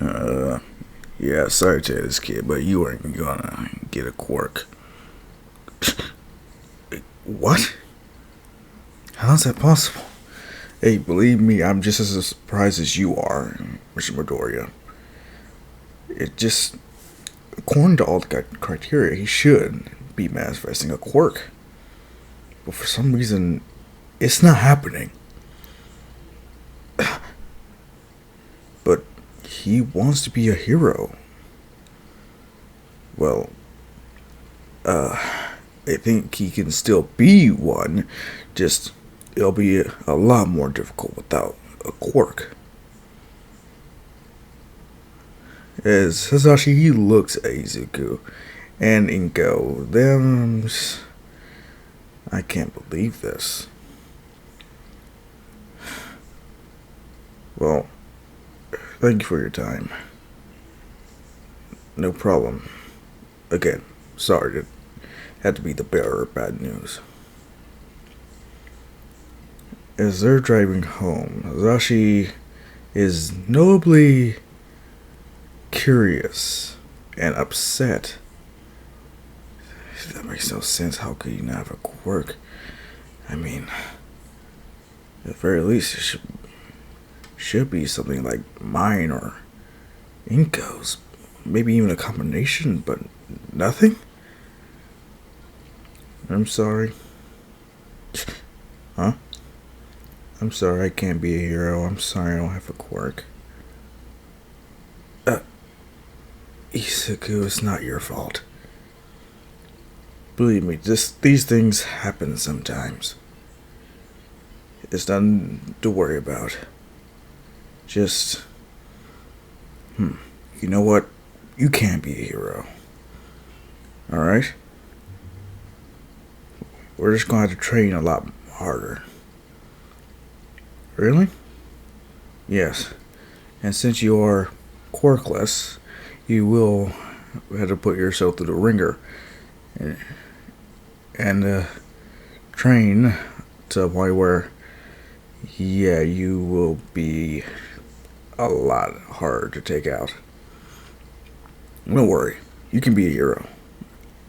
Uh, yeah, sorry to this kid, but you aren't gonna get a quirk. What? How's that possible? Hey, believe me, I'm just as surprised as you are, Mr. Midoriya. It just, according to all the criteria, he should be manifesting a quirk. But for some reason, it's not happening. But he wants to be a hero. Well, I think he can still be one, just it'll be a lot more difficult without a quirk. As Sasashi, he looks at Izuku and Inko. I can't believe this. Well, thank you for your time. No problem. Again, sorry to had to be the bearer of bad news. As they're driving home, Sasashi is notably curious and upset. That makes no sense. How could you not have a quirk? I mean, at the very least, it should be something like mine or Inko's. Maybe even a combination, but nothing? I'm sorry. Huh? I'm sorry I can't be a hero. I'm sorry I don't have a quirk. Izuku, it's not your fault. Believe me, these things happen sometimes. It's nothing to worry about. Just, you know what? You can't be a hero. Alright? We're just gonna have to train a lot harder. Really? Yes. And since you are quirkless, you will have to put yourself through the ringer and train to a point where, yeah, you will be a lot harder to take out. Don't worry, you can be a hero.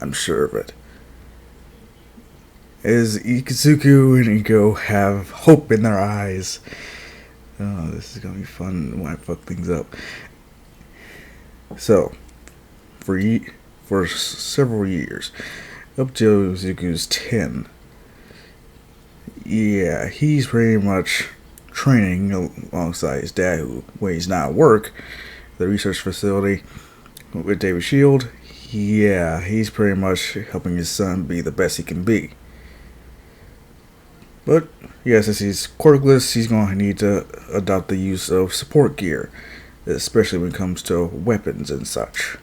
I'm sure of it. As Izuku and Iko have hope in their eyes. Oh, this is gonna be fun when I fuck things up. So, for several years, up till Izuku's 10, yeah, he's pretty much training alongside his dad, who, when he's not at work, the research facility with David Shield. Yeah, he's pretty much helping his son be the best he can be. But, yeah, since he's quirkless, he's going to need to adopt the use of support gear, especially when it comes to weapons and such.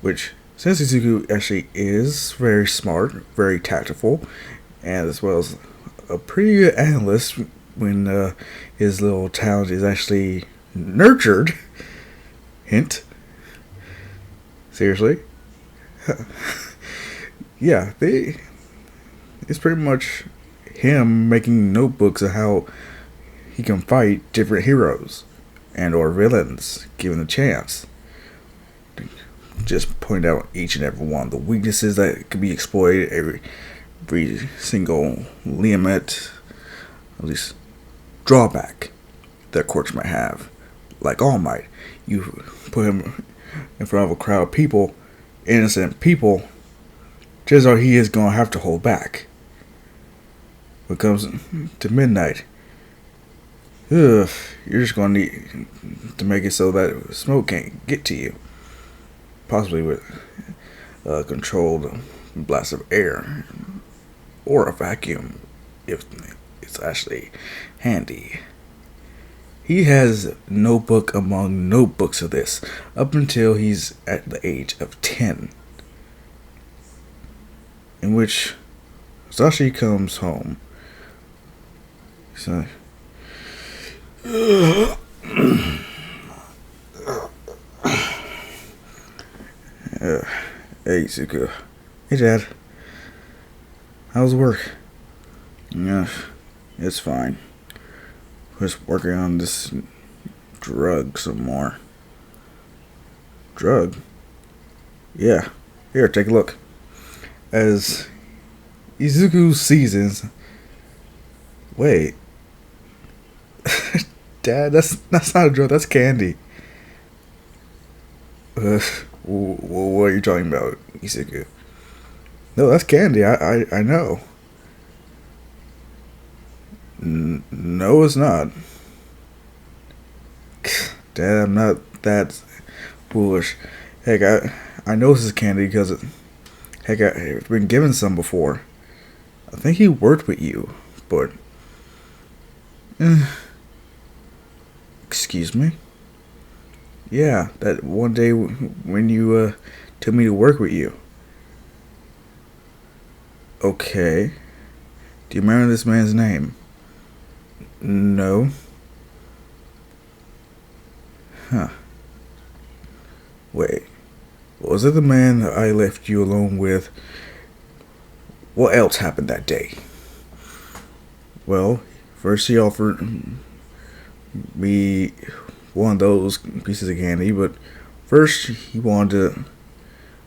Which, since Izuku actually is very smart, very tactful, and as well as a pretty good analyst when his little talent is actually nurtured. Hint. Seriously. Yeah, it's pretty much him making notebooks of how he can fight different heroes and or villains given the chance. Just point out each and every one of the weaknesses that could be exploited, every single limit, at least drawback that quirks might have. Like All Might, you put him in front of a crowd of people, innocent people, chances are he is going to have to hold back. When it comes to Midnight, you're just going to need to make it so that smoke can't get to you. Possibly with a controlled blast of air or a vacuum if it's actually handy. He has notebook among notebooks of this up until he's at the age of 10, in which Sashi comes home. He's like, hey, Zuko. Hey, Dad. How's work? Yeah, it's fine. Just working on this drug some more. Drug? Yeah. Here, take a look. As Izuku seasons. Wait. Dad, that's not a drug, that's candy. What are you talking about, Izuku? No, that's candy. I know. No, it's not. Dad, I'm not that foolish. Heck, I know this is candy because I've been given some before. I think he worked with you, but excuse me. Yeah, that one day when you told me to work with you. Okay. Do you remember this man's name? No. Huh. Wait. Was it the man that I left you alone with? What else happened that day? Well, first he offered me one of those pieces of candy, but first he wanted to,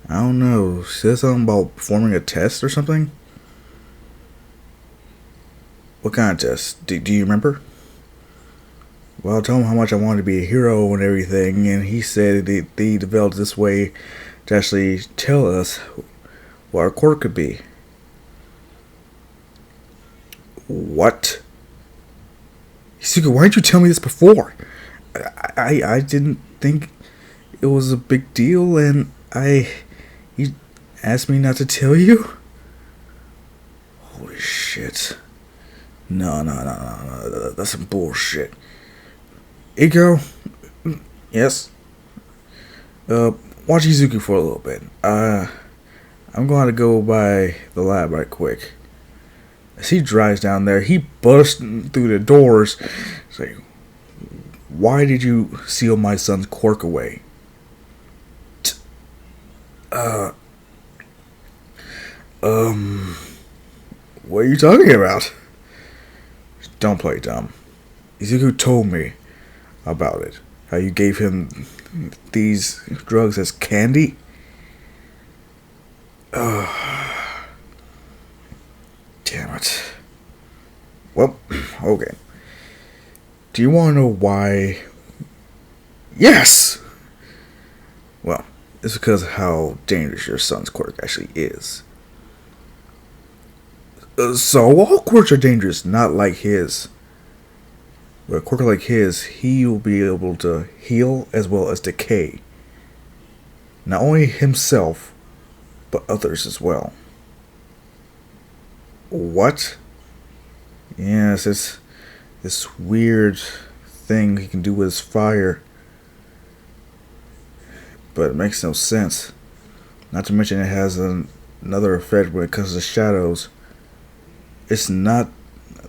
I don't know, say something about performing a test or something? What kind of test? Do you remember? Well, I told him how much I wanted to be a hero and everything, and he said they developed this way to actually tell us what our quirk could be. What? Isuka, why didn't you tell me this before? I didn't think it was a big deal, and you asked me not to tell you? Holy shit. No, that's some bullshit. Iko? Yes? Watch Izuku for a little bit. I'm going to go by the lab right quick. As he drives down there, he busts through the doors. Say, why did you seal my son's quirk away? What are you talking about? Don't play dumb. Izuku told me about it. How you gave him these drugs as candy? Damn it. Well, okay. Do you want to know why? Yes! Well, it's because of how dangerous your son's quirk actually is. So all quirks are dangerous, not like his. With a quirk like his, he will be able to heal as well as decay. Not only himself, but others as well. What? Yes, it's this weird thing he can do with his fire. But it makes no sense. Not to mention it has another effect when it comes to shadows. It's not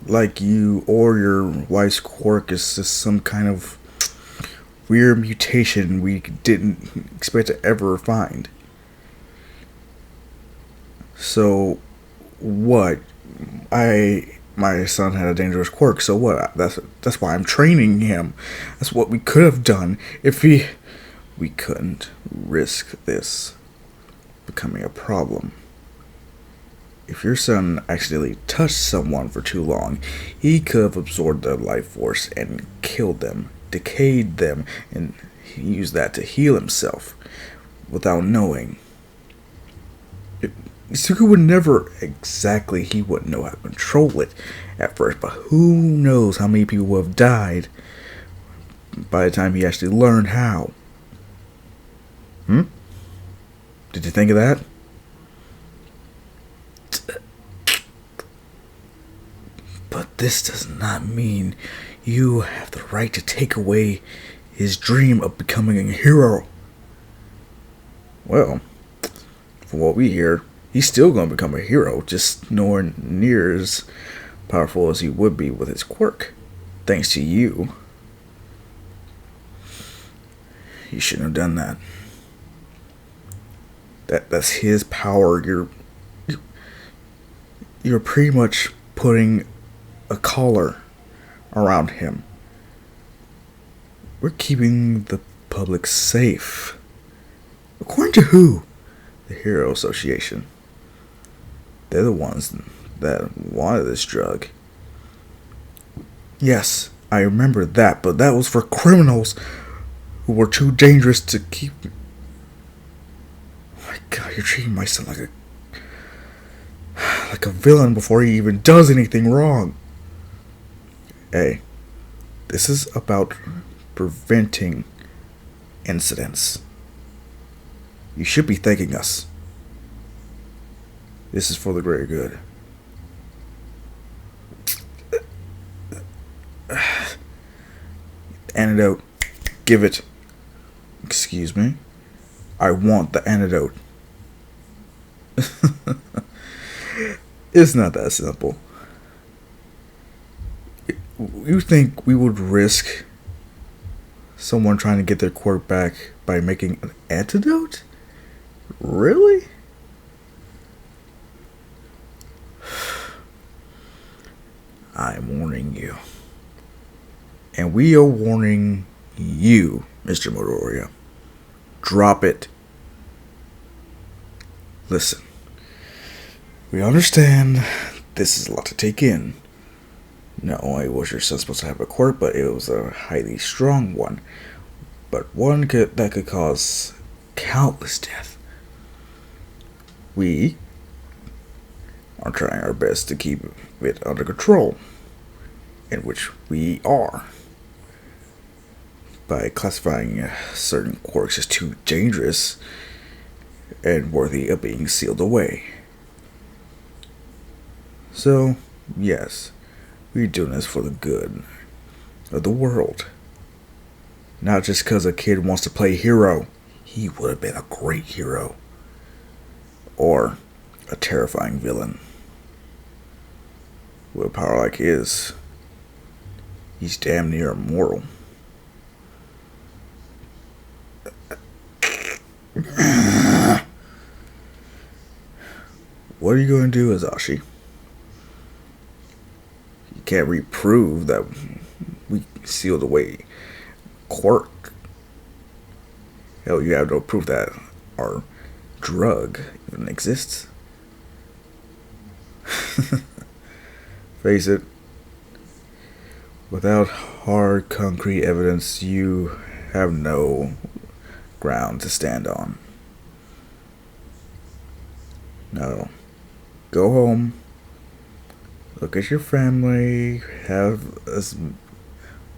like you or your wife's quirk is just some kind of weird mutation we didn't expect to ever find. So, what? My son had a dangerous quirk, so what? That's why I'm training him. That's what we could have done if we couldn't risk this becoming a problem. If your son accidentally touched someone for too long, he could have absorbed their life force and killed them, decayed them, and used that to heal himself without knowing. Isuku would never exactly, he wouldn't know how to control it at first, but who knows how many people would have died by the time he actually learned how. Did you think of that? But this does not mean you have the right to take away his dream of becoming a hero. Well, from what we hear, he's still going to become a hero, just nowhere near as powerful as he would be with his quirk. Thanks to you. You shouldn't have done that. That's his power. You're pretty much putting a collar around him. We're keeping the public safe. According to who? The Hero Association. They're the ones that wanted this drug. Yes, I remember that, but that was for criminals who were too dangerous to keep. Oh my God, you're treating my son like a villain before he even does anything wrong. Hey, this is about preventing incidents. You should be thanking us. This is for the greater good. Antidote. Give it. Excuse me. I want the antidote. It's not that simple. You think we would risk someone trying to get their quirk back by making an antidote? Really? I'm warning you. And we are warning you, Mr. Midoriya. Drop it. Listen. We understand this is a lot to take in. Not only was your son supposed to have a quirk, but it was a highly strong one. But one that could cause countless death. We are trying our best to keep it under control. In which we are. By classifying certain quirks as too dangerous and worthy of being sealed away. So, yes, we're doing this for the good of the world. Not just because a kid wants to play hero. He would have been a great hero. Or a terrifying villain. With a power like his, he's damn near immortal. What are you going to do, Azashi? You can't reprove that we sealed away quirk. Hell, you have no proof that our drug even exists. Face it. Without hard, concrete evidence, you have no ground to stand on. No. Go home. Look at your family. Have as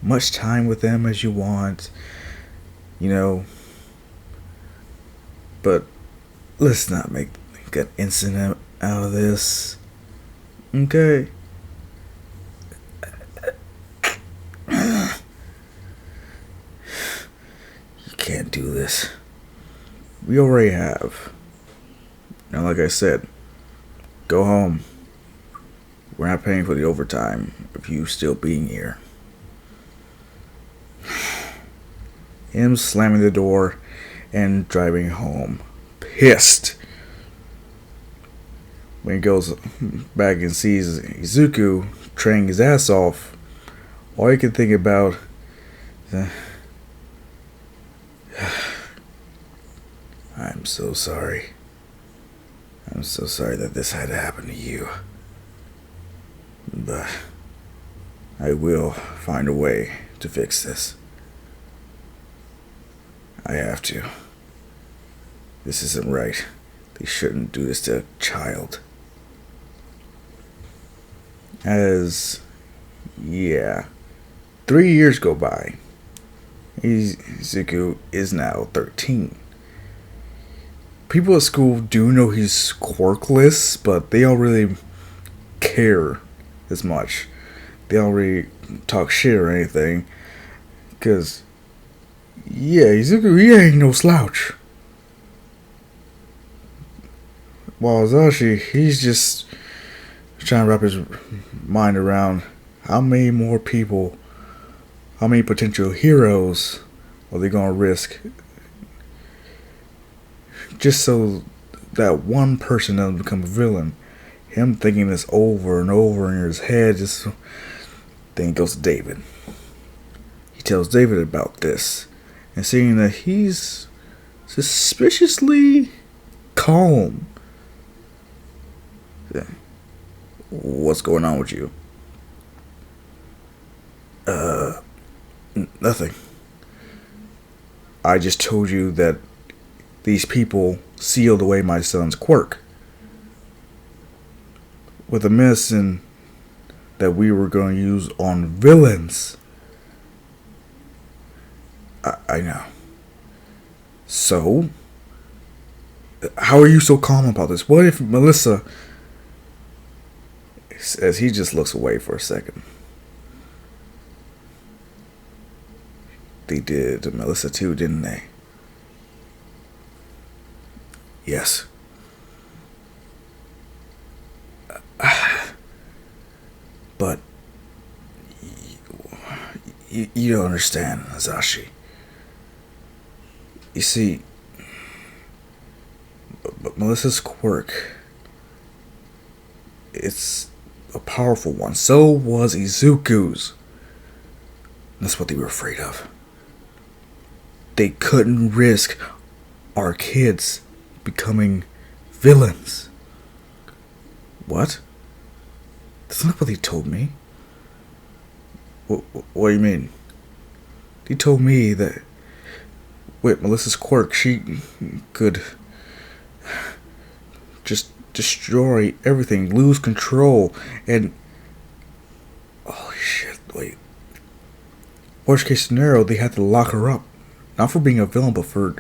much time with them as you want. You know. But let's not make an incident out of this. Okay? You can't do this. We already have. And like I said, go home. We're not paying for the overtime of you still being here. Him slamming the door and driving home. Pissed. When he goes back and sees Izuku training his ass off, all he can think about is, I'm so sorry. I'm so sorry that this had to happen to you. But I will find a way to fix this. I have to. This isn't right. They shouldn't do this to a child. 3 years go by. Izuku is now 13. People at school do know he's quirkless, but they don't really care as much. They don't really talk shit or anything. Because, Izuku, he ain't no slouch. While Azashi, he's just trying to wrap his mind around how many more people, how many potential heroes are they going to risk just so that one person doesn't become a villain. Him thinking this over and over in his head, just then he goes to David. He tells David about this, and seeing that he's suspiciously calm. What's going on with you? Nothing. I just told you that these people sealed away my son's quirk. With a medicine that we were going to use on villains. I know. So? How are you so calm about this? What if Melissa... As he just looks away for a second. They did to Melissa too, didn't they? Yes. But you don't understand, Azashi. You see, but Melissa's quirk, it's a powerful one. So was Izuku's. That's what they were afraid of. They couldn't risk our kids becoming villains. What? That's not what they told me. What do you mean? They told me that with Melissa's quirk, she could just destroy everything, lose control, and... Holy shit, wait. Worst case scenario, they had to lock her up. Not for being a villain, but for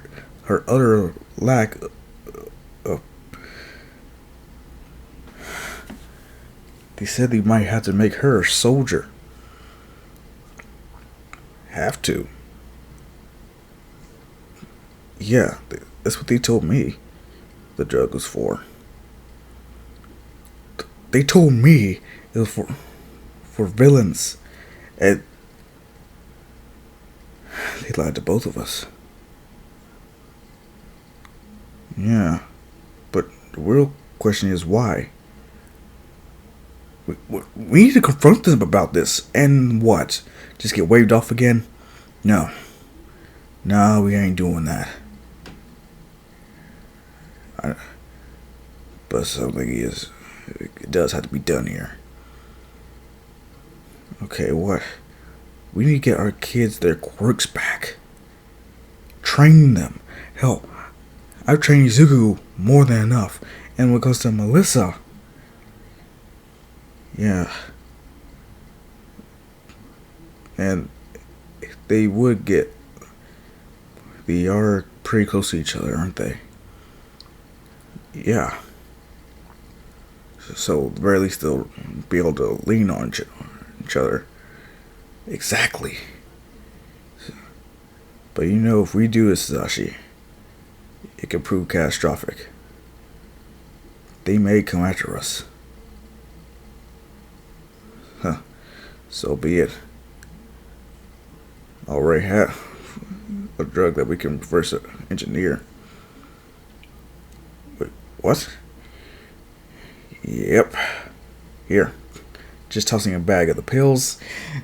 her utter lack of... They said they might have to make her a soldier. Have to. Yeah, that's what they told me the drug was for. They told me it was for villains. And they lied to both of us. Yeah, but the real question is why? We need to confront them about this. And what? Just get waved off again? No, we ain't doing that. But something it does have to be done here. Okay, what? We need to get our kids their quirks back. Train them. Hell, I've trained Izuku more than enough. And when it comes to Melissa... Yeah. And they would get... They are pretty close to each other, aren't they? Yeah. So, at the very least, they'll be able to lean on each other. Exactly. But you know, if we do this, Sashi, it can prove catastrophic. They may come after us. Huh. So be it. Already have a drug that we can reverse engineer. Wait, what? Yep. Here. Just tossing a bag of the pills.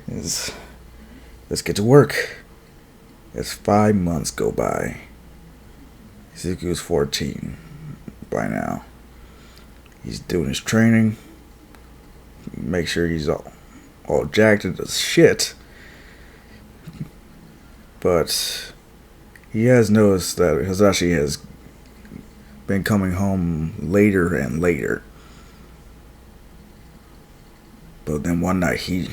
Let's get to work. As 5 months go by. Izuku's 14 by now. He's doing his training. Make sure he's all jacked into shit. But he has noticed that Hazashi has been coming home later and later. But then one night he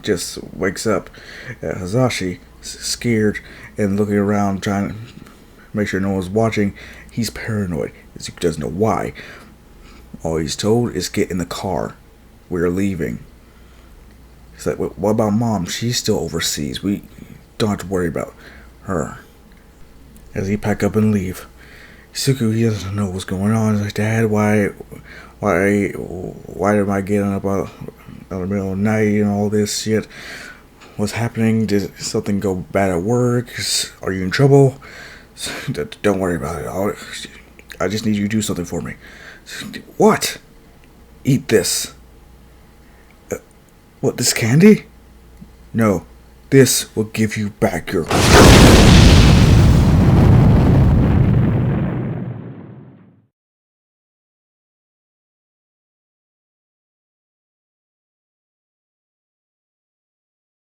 just wakes up at Hazashi, scared and looking around, trying to make sure no one's watching. He's paranoid. He doesn't know why. All he's told is get in the car. We're leaving. He's like, what about Mom? She's still overseas. We don't have to worry about her. As he pack up and leave, Izuku, he doesn't know what's going on. He's like, Dad, why am I getting up out of the middle of the night and all this shit? What's happening? Did something go bad at work? Are you in trouble? Don't worry about it. I just need you to do something for me. What? Eat this. What, this candy? No, This will give you back your control.